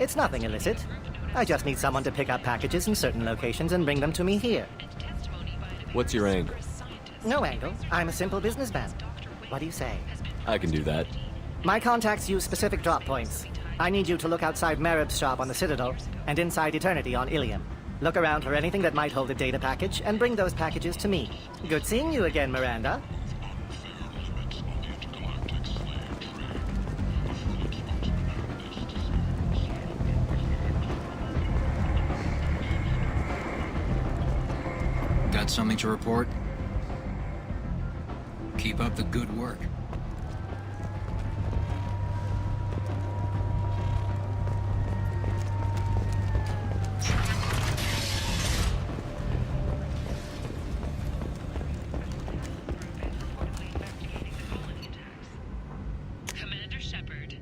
It's nothing illicit. I just need someone to pick up packages in certain locations and bring them to me here. What's your angle? No angle. I'm a simple businessman. What do you say? I can do that. My contacts use specific drop points. I need you to look outside Merib's shop on the Citadel and inside Eternity on Ilium. Look around for anything that might hold a data package and bring those packages to me. Good seeing you again, Miranda. Got something to report? Keep up the good work. Commander Shepard.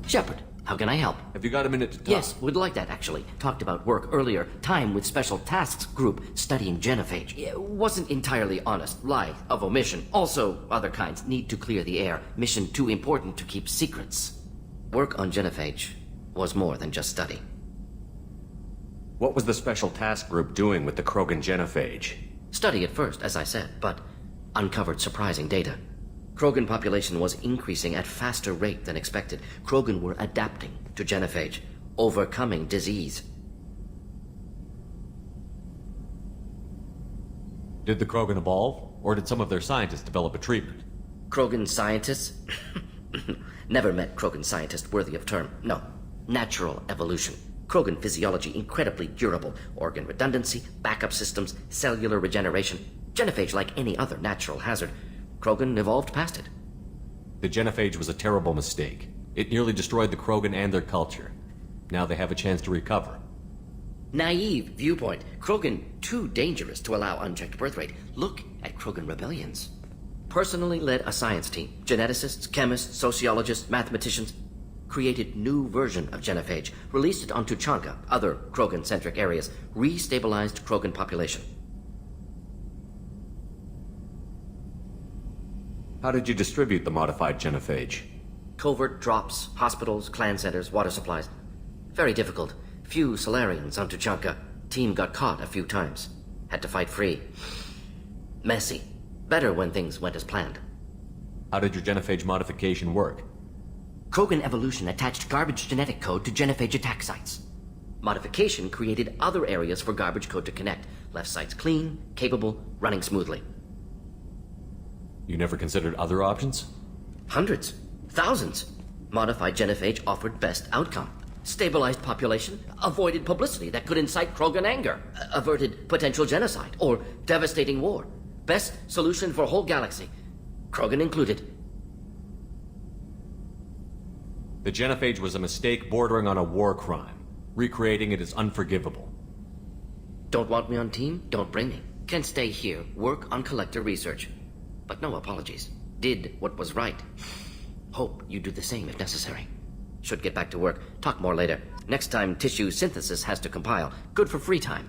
Shepard, how can I help? Have you got a minute to talk? Yes, would like that, actually. Talked about work earlier. Time with Special Tasks Group studying genophage. It wasn't entirely honest. Lie of omission. Also, other kinds. Need to clear the air. Mission too important to keep secrets. Work on genophage was more than just study. What was the Special Task Group doing with the Krogan genophage? Study at first, as I said, but uncovered surprising data. Krogan population was increasing at faster rate than expected. Krogan were adapting to genophage, overcoming disease. Did the Krogan evolve, or did some of their scientists develop a treatment? Krogan scientists? Never met Krogan scientist worthy of term. No. Natural evolution. Krogan physiology incredibly durable. Organ redundancy, backup systems, cellular regeneration. Genophage like any other natural hazard. Krogan evolved past it. The genophage was a terrible mistake. It nearly destroyed the Krogan and their culture. Now they have a chance to recover. Naive viewpoint. Krogan too dangerous to allow unchecked birth rate. Look at Krogan rebellions. Personally led a science team. Geneticists, chemists, sociologists, mathematicians. Created new version of genophage. Released it onto Chanka, other Krogan-centric areas. Restabilized Krogan population. How did you distribute the modified genophage? Covert drops, hospitals, clan centers, water supplies. Very difficult. Few Solarians on Tuchanka. Team got caught a few times. Had to fight free. Messy. Better when things went as planned. How did your genophage modification work? Krogan evolution attached garbage genetic code to genophage attack sites. Modification created other areas for garbage code to connect. Left sites clean, capable, running smoothly. You never considered other options? Hundreds. Thousands. Modified genophage offered best outcome. Stabilized population, avoided publicity that could incite Krogan anger, averted potential genocide, or devastating war. Best solution for whole galaxy. Krogan included. The genophage was a mistake bordering on a war crime. Recreating it is unforgivable. Don't want me on team? Don't bring me. Can stay here, work on collector research. But no apologies. Did what was right. Hope you do the same if necessary. Should get back to work. Talk more later. Next time tissue synthesis has to compile. Good for free time.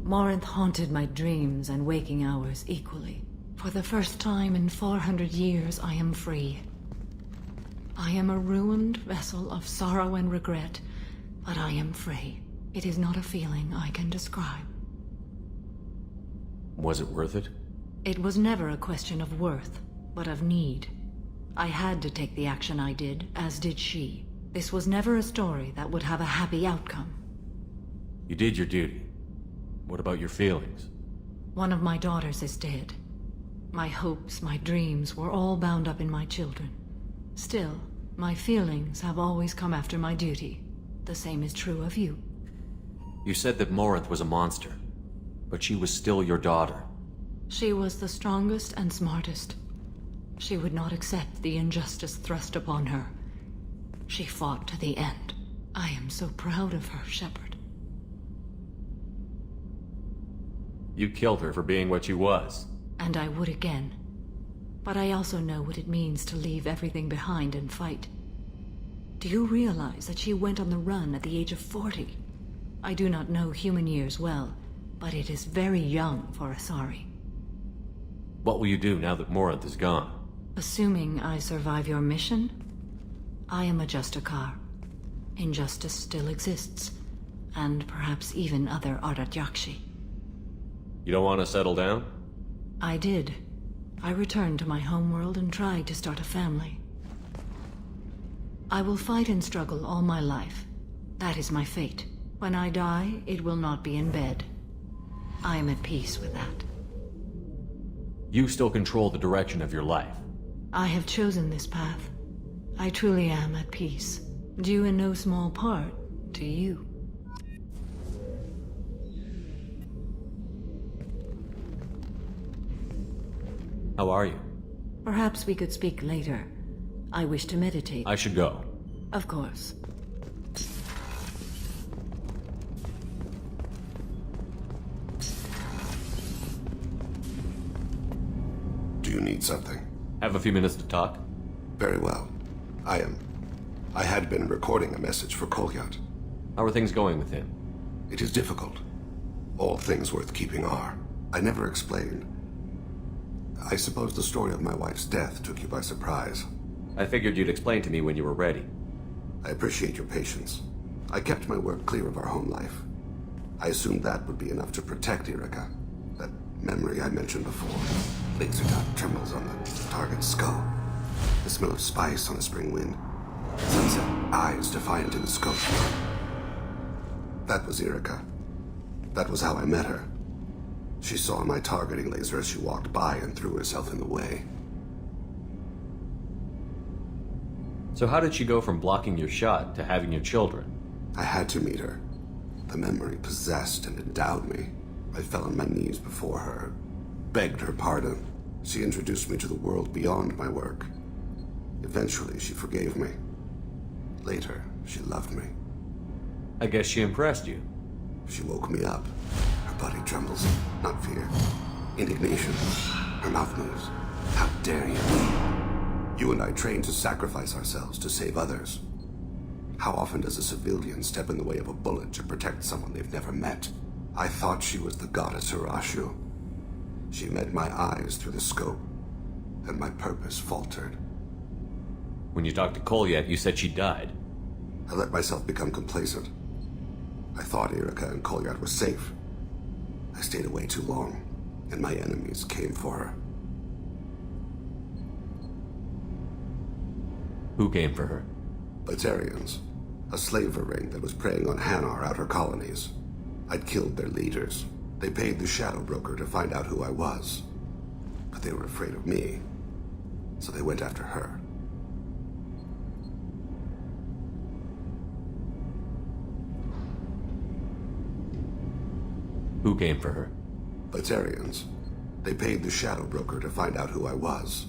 Morinth haunted my dreams and waking hours equally. For the first time in 400 years, I am free. I am a ruined vessel of sorrow and regret, but I am free. It is not a feeling I can describe. Was it worth it? It was never a question of worth, but of need. I had to take the action I did, as did she. This was never a story that would have a happy outcome. You did your duty. What about your feelings? One of my daughters is dead. My hopes, my dreams were all bound up in my children. Still, my feelings have always come after my duty. The same is true of you. You said that Morinth was a monster, but she was still your daughter. She was the strongest and smartest. She would not accept the injustice thrust upon her. She fought to the end. I am so proud of her, Shepard. You killed her for being what she was. And I would again. But I also know what it means to leave everything behind and fight. Do you realize that she went on the run at the age of 40? I do not know human years well, but it is very young for Asari. What will you do now that Morinth is gone? Assuming I survive your mission, I am a Justikar. Injustice still exists, and perhaps even other Ardatyakshi. You don't want to settle down? I did. I returned to my homeworld and tried to start a family. I will fight and struggle all my life. That is my fate. When I die, it will not be in bed. I am at peace with that. You still control the direction of your life. I have chosen this path. I truly am at peace, due in no small part to you. How are you? Perhaps we could speak later. I wish to meditate. I should go. Of course. Do you need something? Have a few minutes to talk? Very well. I had been recording a message for Kolyat. How are things going with him? It is difficult. All things worth keeping are. I never explained. I suppose the story of my wife's death took you by surprise. I figured you'd explain to me when you were ready. I appreciate your patience. I kept my work clear of our home life. I assumed that would be enough to protect Erica. That memory I mentioned before. Laser dot trembles on the target's skull. The smell of spice on a spring wind. Sunset eyes defiant in the scope. That was Erica. That was how I met her. She saw my targeting laser as she walked by and threw herself in the way. So how did she go from blocking your shot to having your children? I had to meet her. The memory possessed and endowed me. I fell on my knees before her, begged her pardon. She introduced me to the world beyond my work. Eventually, she forgave me. Later, she loved me. I guess she impressed you. She woke me up. Her body trembles. Not fear. Indignation. Her mouth moves. How dare you? You and I trained to sacrifice ourselves to save others. How often does a civilian step in the way of a bullet to protect someone they've never met? I thought she was the goddess Hirashu. She met my eyes through the scope, and my purpose faltered. When you talked to Kolyat, you said she died. I let myself become complacent. I thought Erica and Kolyat were safe. I stayed away too long, and my enemies came for her. Who came for her? Batarians, a slaver ring that was preying on Hanar outer colonies. I'd killed their leaders. They paid the Shadow Broker to find out who I was. But they were afraid of me, so they went after her. Who came for her? Batarians. They paid the Shadow Broker to find out who I was.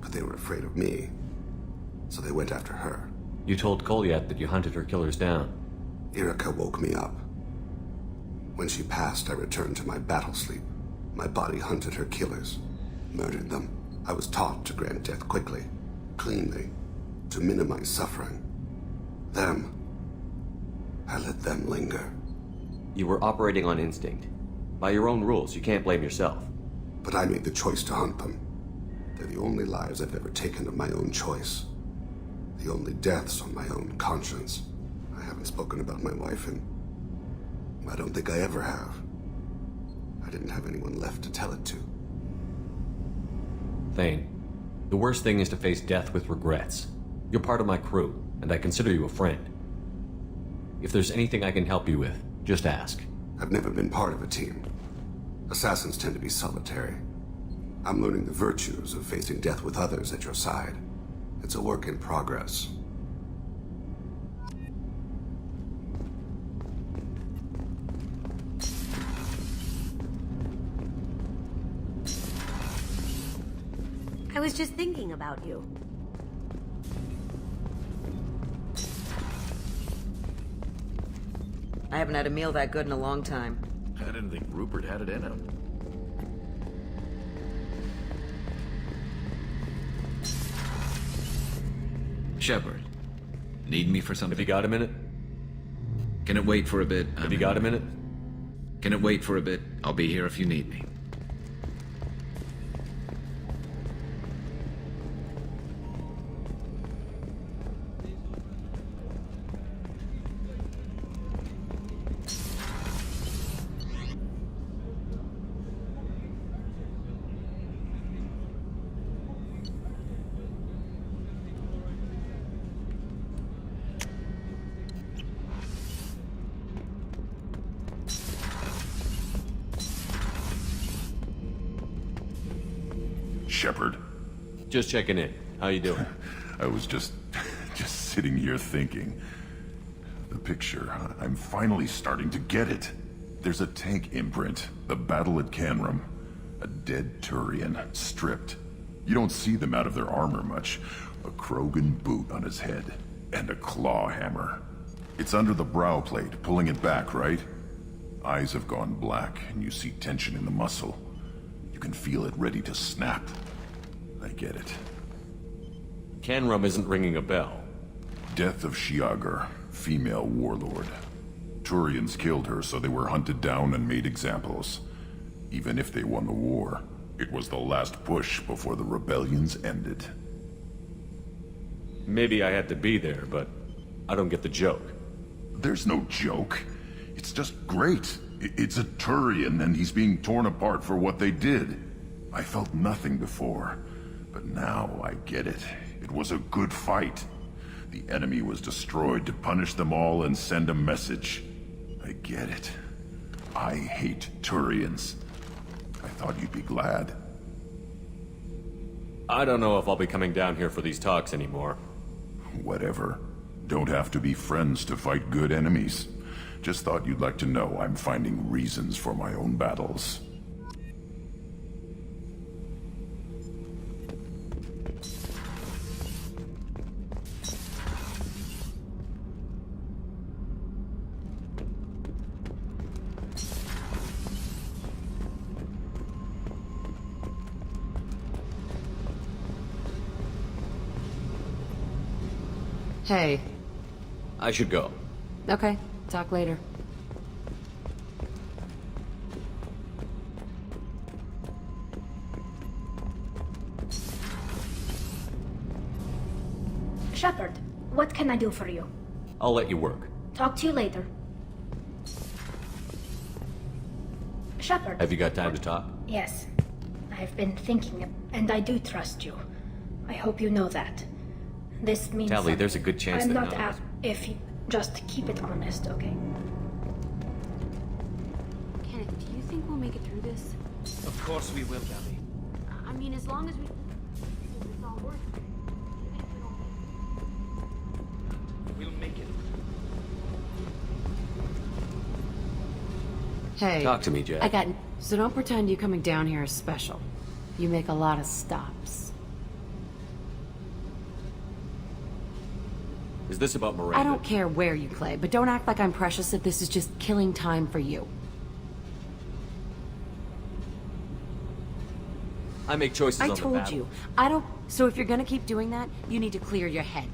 But they were afraid of me, so they went after her. You told Kolyat that you hunted her killers down. Erica woke me up. When she passed, I returned to my battle sleep. My body hunted her killers, murdered them. I was taught to grant death quickly, cleanly, to minimize suffering. Them, I let them linger. You were operating on instinct. By your own rules, you can't blame yourself. But I made the choice to hunt them. They're the only lives I've ever taken of my own choice. The only deaths on my own conscience. I haven't spoken about my wife, and I don't think I ever have. I didn't have anyone left to tell it to. Thane, the worst thing is to face death with regrets. You're part of my crew, and I consider you a friend. If there's anything I can help you with, just ask. I've never been part of a team. Assassins tend to be solitary. I'm learning the virtues of facing death with others at your side. It's a work in progress. I was just thinking about you. I haven't had a meal that good in a long time. I didn't think Rupert had it in him. Shepard, need me for something? Have you got a minute? Can it wait for a bit? Have you got a minute? Can it wait for a bit? I'll be here if you need me. Shepard. Just checking in. How you doing? I was just sitting here thinking. The picture, I'm finally starting to get it. There's a tank imprint, the battle at Canrum. A dead Turian, stripped. You don't see them out of their armor much. A Krogan boot on his head, and a claw hammer. It's under the brow plate, pulling it back, right? Eyes have gone black, and you see tension in the muscle. You can feel it ready to snap. I get it. Canrum isn't ringing a bell. Death of Shiagar, female warlord. Turians killed her, so they were hunted down and made examples. Even if they won the war, it was the last push before the rebellions ended. Maybe I had to be there, but I don't get the joke. There's no joke. It's just great. It's a Turian, and he's being torn apart for what they did. I felt nothing before, but now I get it. It was a good fight. The enemy was destroyed to punish them all and send a message. I get it. I hate Turians. I thought you'd be glad. I don't know if I'll be coming down here for these talks anymore. Whatever. Don't have to be friends to fight good enemies. Just thought you'd like to know I'm finding reasons for my own battles. Hey. I should go. Okay, talk later. Shepard, what can I do for you? I'll let you work. Talk to you later. Shepard. Have you got time to talk? Yes. I've been thinking, and I do trust you. I hope you know that. This means Tally, something. there's a good chance I'm that not none of out us- if you just keep it honest, okay? Kenneth, do you think we'll make it through this? Of course we will, Gabby. I mean, as long as we... It's all worth it. Even if we don't We'll make it. Hey. Talk to me, Jack. I got... So don't pretend you coming down here is special. You make a lot of stops. Is this about Miranda? I don't care where you play, but don't act like I'm precious if this is just killing time for you. I make choices I on the told battle. you. I don't... So if you're gonna keep doing that, you need to clear your head.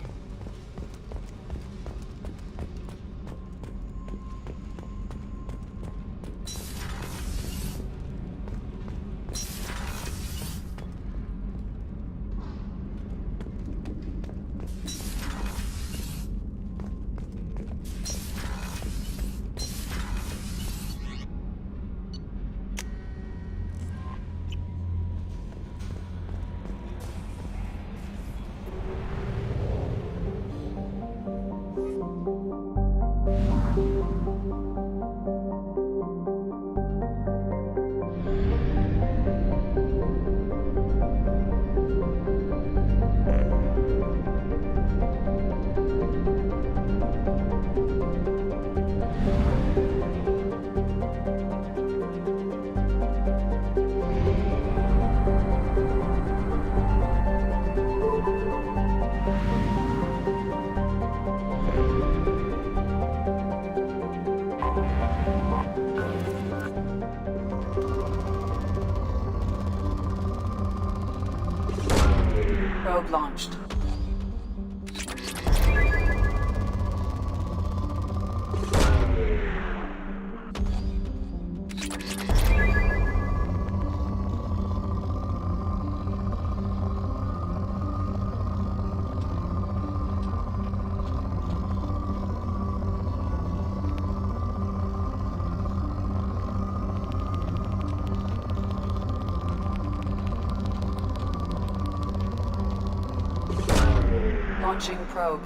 Probe launched. Launching probe.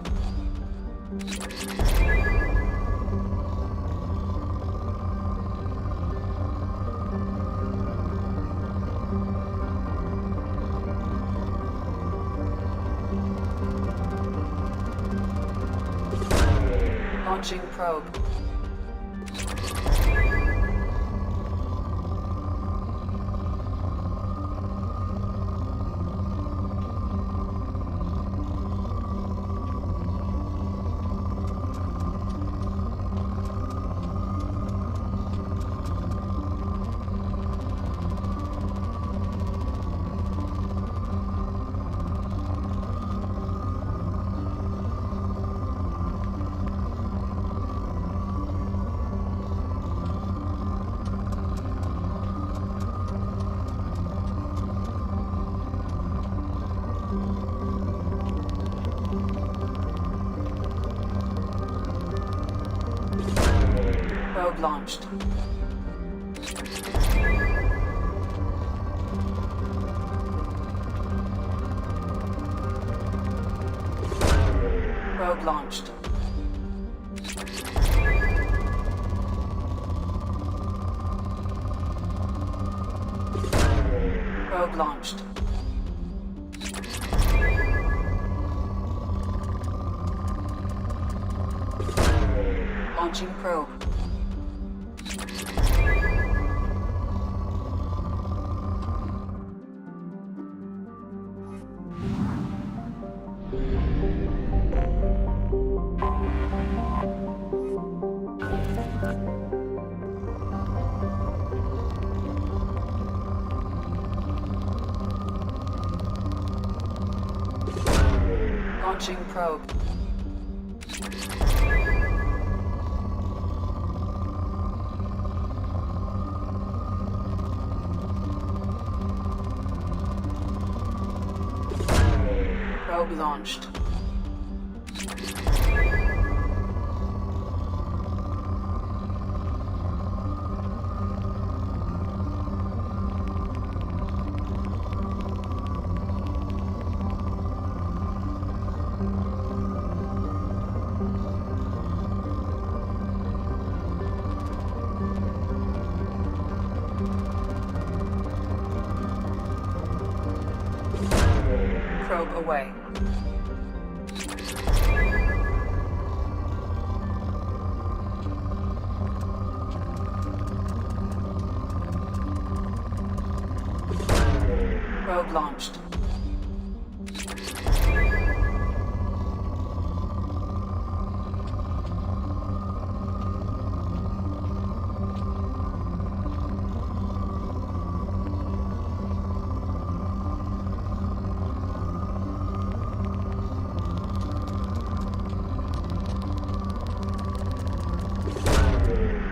Launching probe. Probe launched. Probe launched. Probe launched. Launching probe. Launching probe. Probe launched. Probe away. Probe launched.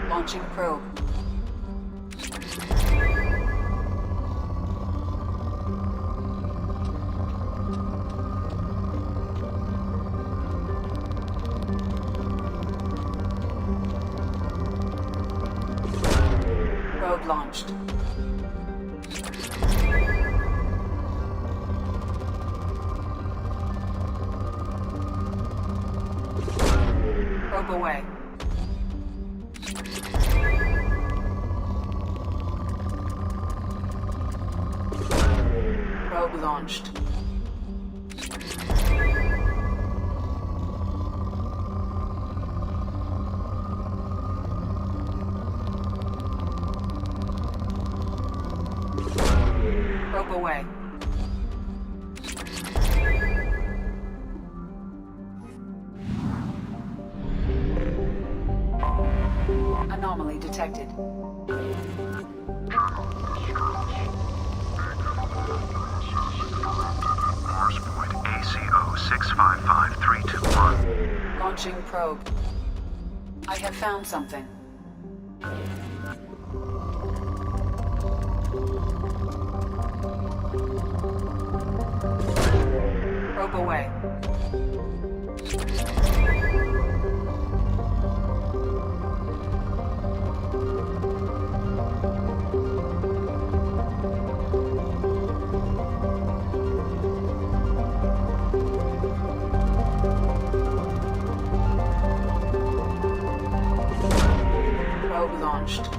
Launching probe. Probe launched. Probe away. Probe launched. Probe away. Anomaly detected. Morse point ACO 655321. Launching probe. I have found something. Probe away. Probe launched.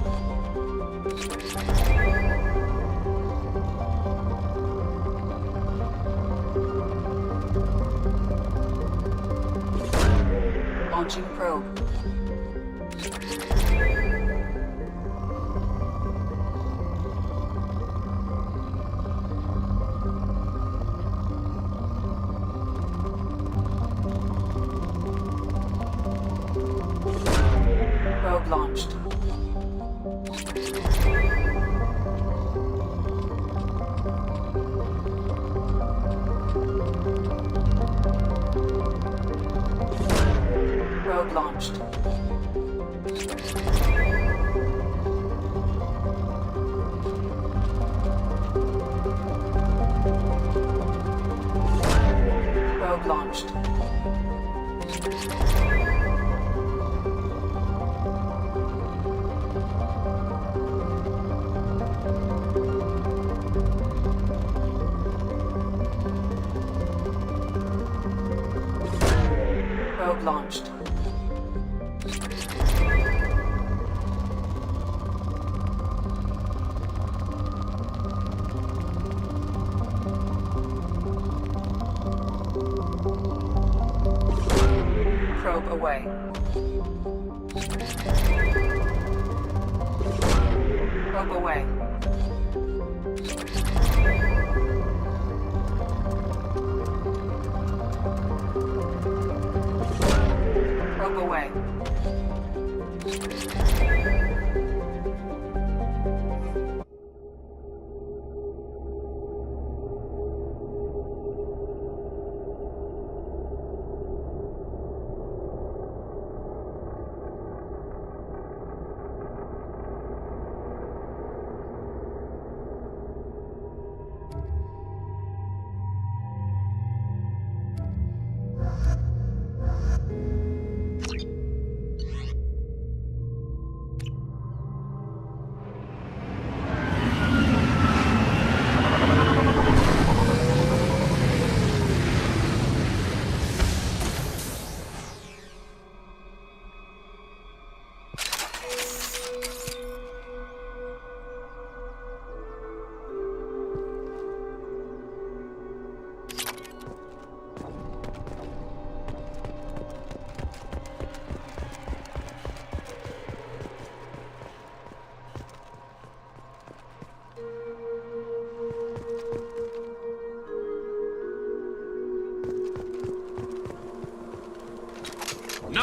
Launching probe. Probe launched. Probe launched. Probe launched. Probe launched. Probe away. Probe away. Probe away.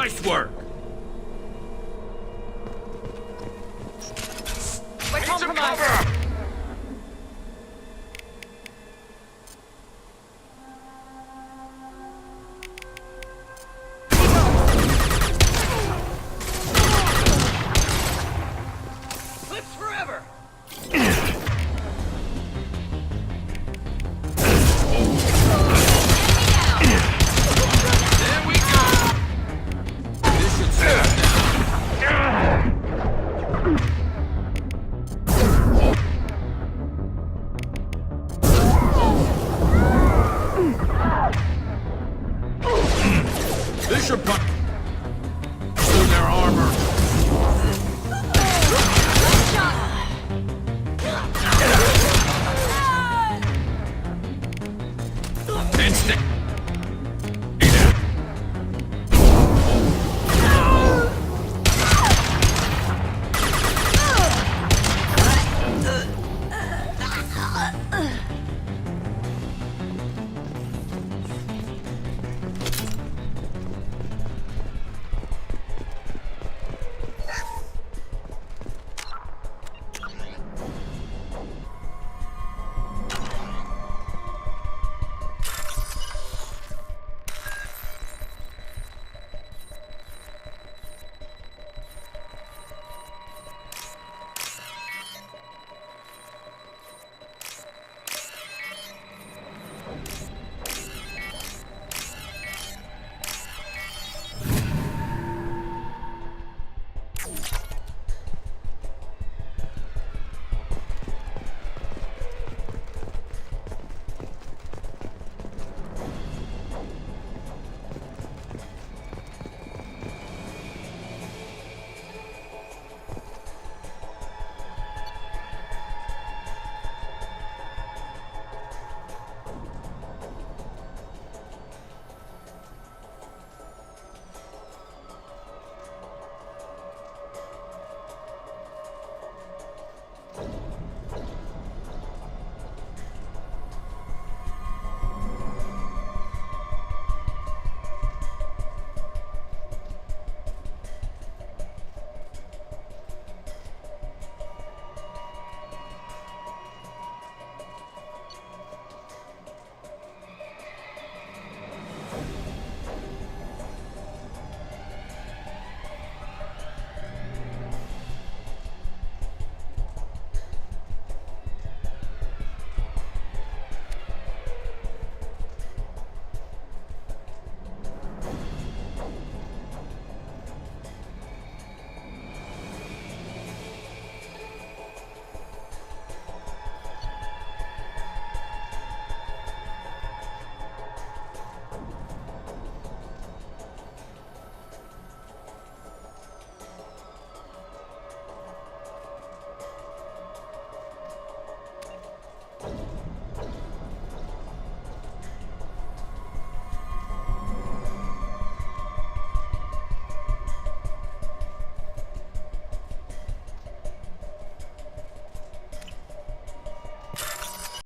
Nice work! We're compromised! Clips forever! There we go! This should slow it down.